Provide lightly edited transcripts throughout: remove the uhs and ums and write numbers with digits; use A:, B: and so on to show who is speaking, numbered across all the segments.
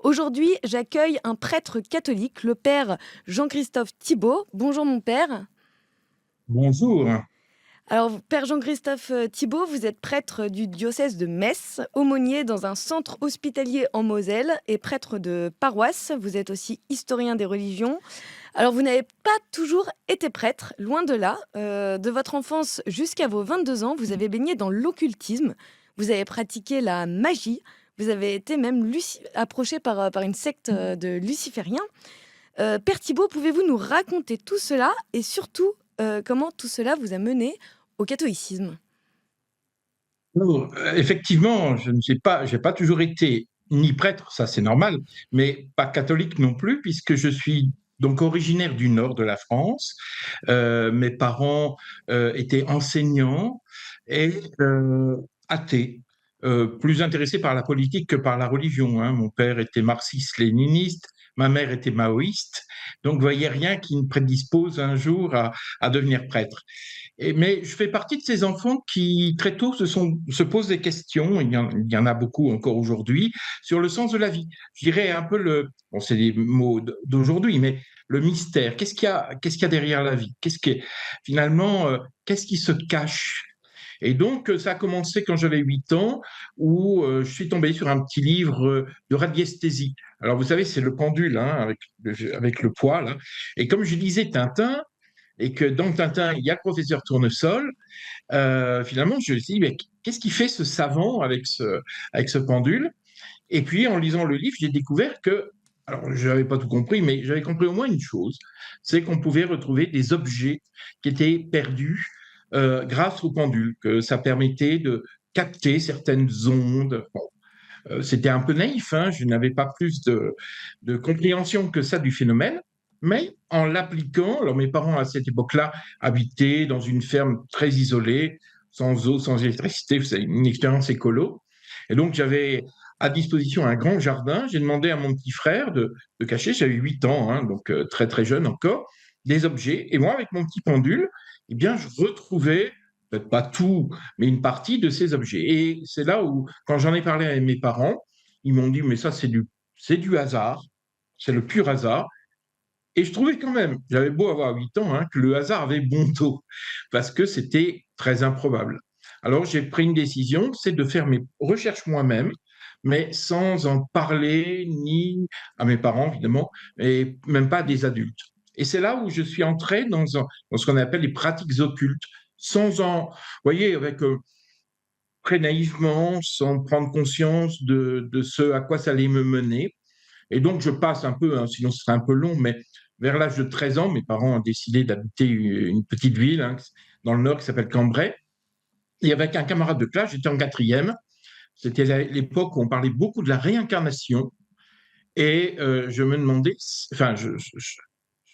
A: Aujourd'hui, j'accueille un prêtre catholique, le père Jean-Christophe Thibault. Bonjour mon père.
B: Bonjour.
A: Alors, père Jean-Christophe Thibault, vous êtes prêtre du diocèse de Metz, aumônier dans un centre hospitalier en Moselle et prêtre de paroisse. Vous êtes aussi historien des religions. Alors, vous n'avez pas toujours été prêtre, loin de là. De votre enfance jusqu'à vos 22 ans, vous avez baigné dans l'occultisme. Vous avez pratiqué la magie. Vous avez été même approché par une secte de lucifériens. Père Thibault, pouvez-vous nous raconter tout cela et surtout comment tout cela vous a mené au catholicisme?
B: Alors, effectivement, j'ai pas toujours été ni prêtre, ça c'est normal, mais pas catholique non plus, puisque je suis donc originaire du nord de la France. Mes parents étaient enseignants et athées, plus intéressés par la politique que par la religion, hein. Mon père était marxiste-léniniste, ma mère était maoïste, donc vous voyez rien qui me prédispose un jour à devenir prêtre. Mais je fais partie de ces enfants qui, très tôt, se posent des questions, il y en a beaucoup encore aujourd'hui, sur le sens de la vie. Je dirais un peu bon, c'est des mots d'aujourd'hui, mais le mystère. Qu'est-ce qu'il y a derrière la vie? Finalement, qu'est-ce qui se cache? Et donc, ça a commencé quand j'avais 8 ans, où je suis tombé sur un petit livre de radiesthésie. Alors, vous savez, c'est le pendule, hein, avec le poids, là. Et comme je lisais Tintin, et que dans Tintin, il y a le professeur Tournesol, finalement, je me suis dit, mais qu'est-ce qui fait ce savant avec ce pendule? Et puis, en lisant le livre, j'ai découvert que, alors, je n'avais pas tout compris, mais j'avais compris au moins une chose, c'est qu'on pouvait retrouver des objets qui étaient perdus grâce au pendule, que ça permettait de capter certaines ondes. Bon, c'était un peu naïf, hein, je n'avais pas plus de compréhension que ça du phénomène, mais en l'appliquant, alors mes parents à cette époque-là habitaient dans une ferme très isolée, sans eau, sans électricité, c'est une expérience écolo, et donc j'avais à disposition un grand jardin. J'ai demandé à mon petit frère de cacher, j'avais 8 ans, hein, donc très très jeune encore, des objets, et moi avec mon petit pendule, eh bien je retrouvais peut-être pas tout, mais une partie de ces objets. Et c'est là où, quand j'en ai parlé à mes parents, ils m'ont dit, mais ça, c'est du hasard, c'est le pur hasard. Et je trouvais quand même, j'avais beau avoir 8 ans, hein, que le hasard avait bon dos, parce que c'était très improbable. Alors j'ai pris une décision, c'est de faire mes recherches moi-même, mais sans en parler ni à mes parents, évidemment, et même pas à des adultes. Et c'est là où je suis entré dans ce qu'on appelle les pratiques occultes, sans en, vous voyez, avec très naïvement, sans prendre conscience de ce à quoi ça allait me mener. Et donc, je passe un peu, hein, sinon ce serait un peu long, mais vers l'âge de 13 ans, mes parents ont décidé d'habiter une petite ville, hein, dans le nord qui s'appelle Cambrai. Et avec un camarade de classe, j'étais en quatrième. C'était l'époque où on parlait beaucoup de la réincarnation. Et je me demandais, enfin, je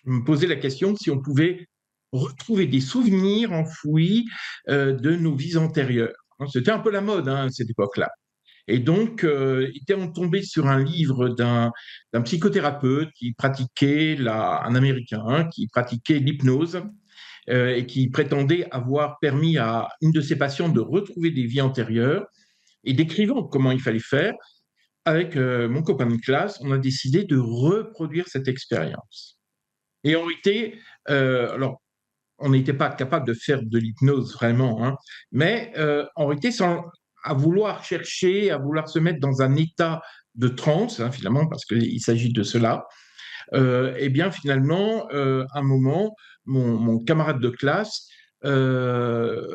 B: me posais la question si on pouvait retrouver des souvenirs enfouis de nos vies antérieures. C'était un peu la mode, hein, à cette époque-là. Et donc, était tombé sur un livre d'un psychothérapeute qui pratiquait, un Américain, hein, qui pratiquait l'hypnose et qui prétendait avoir permis à une de ses patientes de retrouver des vies antérieures. Et décrivant comment il fallait faire, avec mon copain de classe, on a décidé de reproduire cette expérience. Et en réalité, alors, on n'était pas capable de faire de l'hypnose vraiment, hein, mais en réalité, à vouloir chercher, à vouloir se mettre dans un état de transe, hein, finalement, parce qu'il s'agit de cela, eh bien, finalement, à un moment, mon camarade de classe, euh,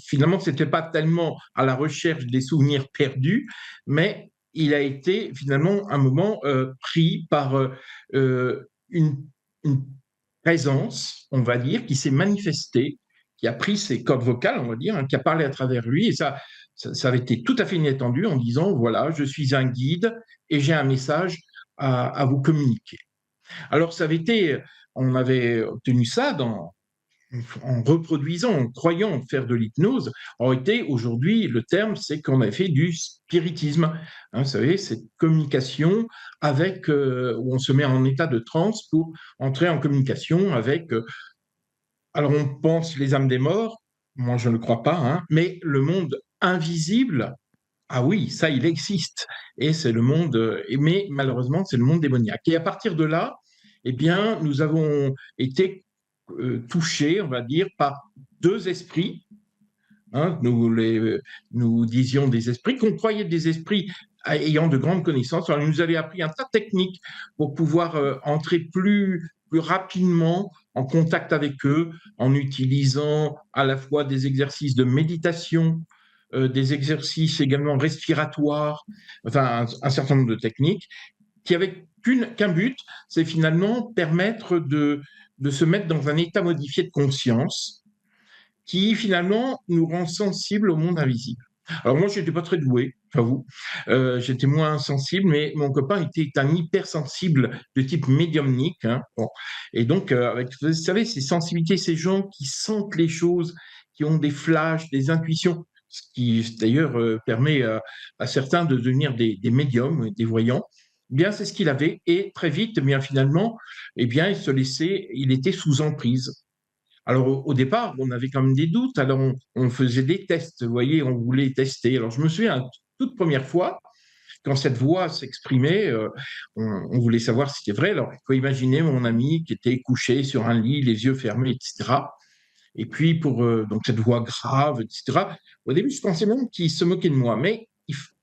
B: finalement, c'était pas tellement à la recherche des souvenirs perdus, mais il a été finalement un moment pris par une, une présence, on va dire, qui s'est manifestée, qui a pris ses cordes vocales, on va dire, hein, qui a parlé à travers lui, et ça avait été tout à fait inattendu en disant, voilà, je suis un guide et j'ai un message à vous communiquer. Alors, on avait obtenu ça en reproduisant, en croyant faire de l'hypnose. En réalité, aujourd'hui, le terme, c'est qu'on a fait du spiritisme. Hein, vous savez, cette communication où on se met en état de transe pour entrer en communication avec, alors on pense les âmes des morts, moi je ne le crois pas, hein, mais le monde invisible Ah oui, ça, il existe. Et c'est le monde, mais malheureusement, c'est le monde démoniaque. Et à partir de là, eh bien, nous avons été touchés, on va dire, par deux esprits. Hein, nous disions des esprits, qu'on croyait des esprits ayant de grandes connaissances. Alors, ils nous avaient appris un tas de techniques pour pouvoir entrer plus rapidement en contact avec eux, en utilisant à la fois des exercices de méditation, des exercices également respiratoires, enfin un certain nombre de techniques qui avaient qu'un but, c'est finalement permettre de se mettre dans un état modifié de conscience qui finalement nous rend sensibles au monde invisible. Alors moi, je n'étais pas très doué, j'avoue. J'étais moins sensible, mais mon copain était un hypersensible de type médiumnique. Hein. Bon. Et donc, avec, vous savez, ces sensibilités, ces gens qui sentent les choses, qui ont des flashs, des intuitions, ce qui d'ailleurs permet à certains de devenir des médiums, des voyants. Eh bien, c'est ce qu'il avait. Et très vite, eh bien finalement, eh bien, il était sous emprise. Alors, au départ, on avait quand même des doutes. Alors, on faisait des tests, vous voyez, on voulait tester. Alors, je me souviens, toute première fois, quand cette voix s'exprimait, on voulait savoir si c'était vrai. Alors, il faut imaginer mon ami qui était couché sur un lit, les yeux fermés, etc. Et puis, pour donc cette voix grave, etc. Au début, je pensais même qu'il se moquait de moi, mais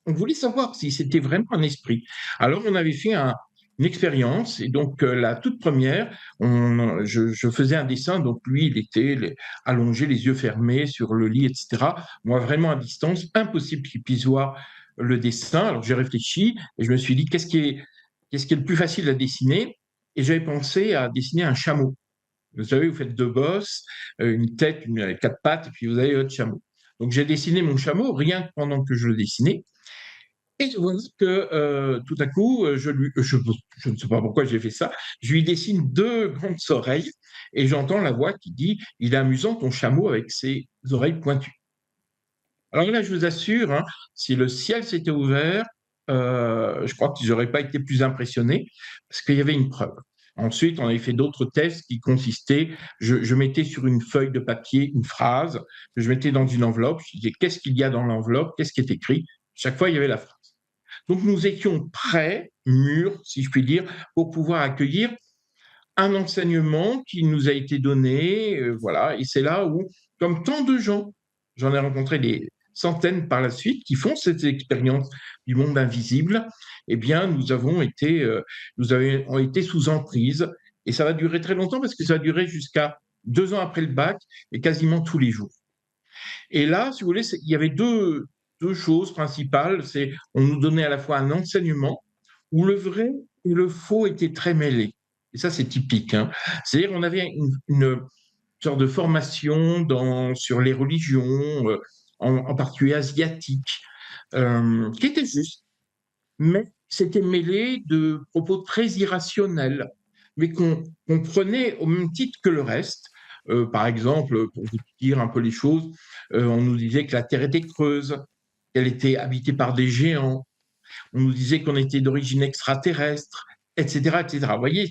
B: on voulait savoir si c'était vraiment un esprit. Alors, on avait fait une expérience, et donc la toute première, je faisais un dessin, donc lui, il était allongé, les yeux fermés sur le lit, etc. Moi, vraiment à distance, impossible qu'il puisse voir le dessin. Alors, j'ai réfléchi et je me suis dit, qu'est-ce qui est le plus facile à dessiner? Et j'avais pensé à dessiner un chameau. Vous savez, vous faites deux bosses, une tête, quatre pattes, et puis vous avez votre chameau. Donc j'ai dessiné mon chameau, rien que pendant que je le dessinais. Et je vois que tout à coup, je ne sais pas pourquoi j'ai fait ça, je lui dessine deux grandes oreilles et j'entends la voix qui dit, il est amusant ton chameau avec ses oreilles pointues. Alors là, je vous assure, hein, si le ciel s'était ouvert, je crois qu'ils n'auraient pas été plus impressionnés parce qu'il y avait une preuve. Ensuite, on avait fait d'autres tests qui consistaient, je mettais sur une feuille de papier une phrase, que je mettais dans une enveloppe, je disais qu'est-ce qu'il y a dans l'enveloppe, qu'est-ce qui est écrit. Chaque fois, il y avait la phrase. Donc, nous étions prêts, mûrs, si je puis dire, pour pouvoir accueillir un enseignement qui nous a été donné, voilà. Et c'est là où, comme tant de gens, j'en ai rencontré des centaines par la suite qui font cette expérience du monde invisible, eh bien, nous avons été sous emprise. Et ça va durer très longtemps parce que ça va durer jusqu'à 2 ans après le bac et quasiment tous les jours. Et là, si vous voulez, il y avait deux choses principales. C'est on nous donnait à la fois un enseignement où le vrai et le faux étaient très mêlés. Et ça, c'est typique. Hein. C'est-à-dire on avait une sorte de formation sur les religions, en particulier asiatiques, qui était juste, mais c'était mêlé de propos très irrationnels, mais qu'on prenait au même titre que le reste. Par exemple, pour vous dire un peu les choses, on nous disait que la Terre était creuse, qu'elle était habitée par des géants, on nous disait qu'on était d'origine extraterrestre, etc., etc. Vous voyez,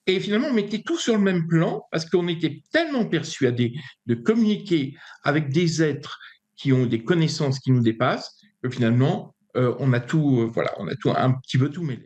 B: et finalement, on mettait tout sur le même plan parce qu'on était tellement persuadés de communiquer avec des êtres qui ont des connaissances qui nous dépassent que finalement, on a tout, voilà, on a tout un petit peu tout mêlé.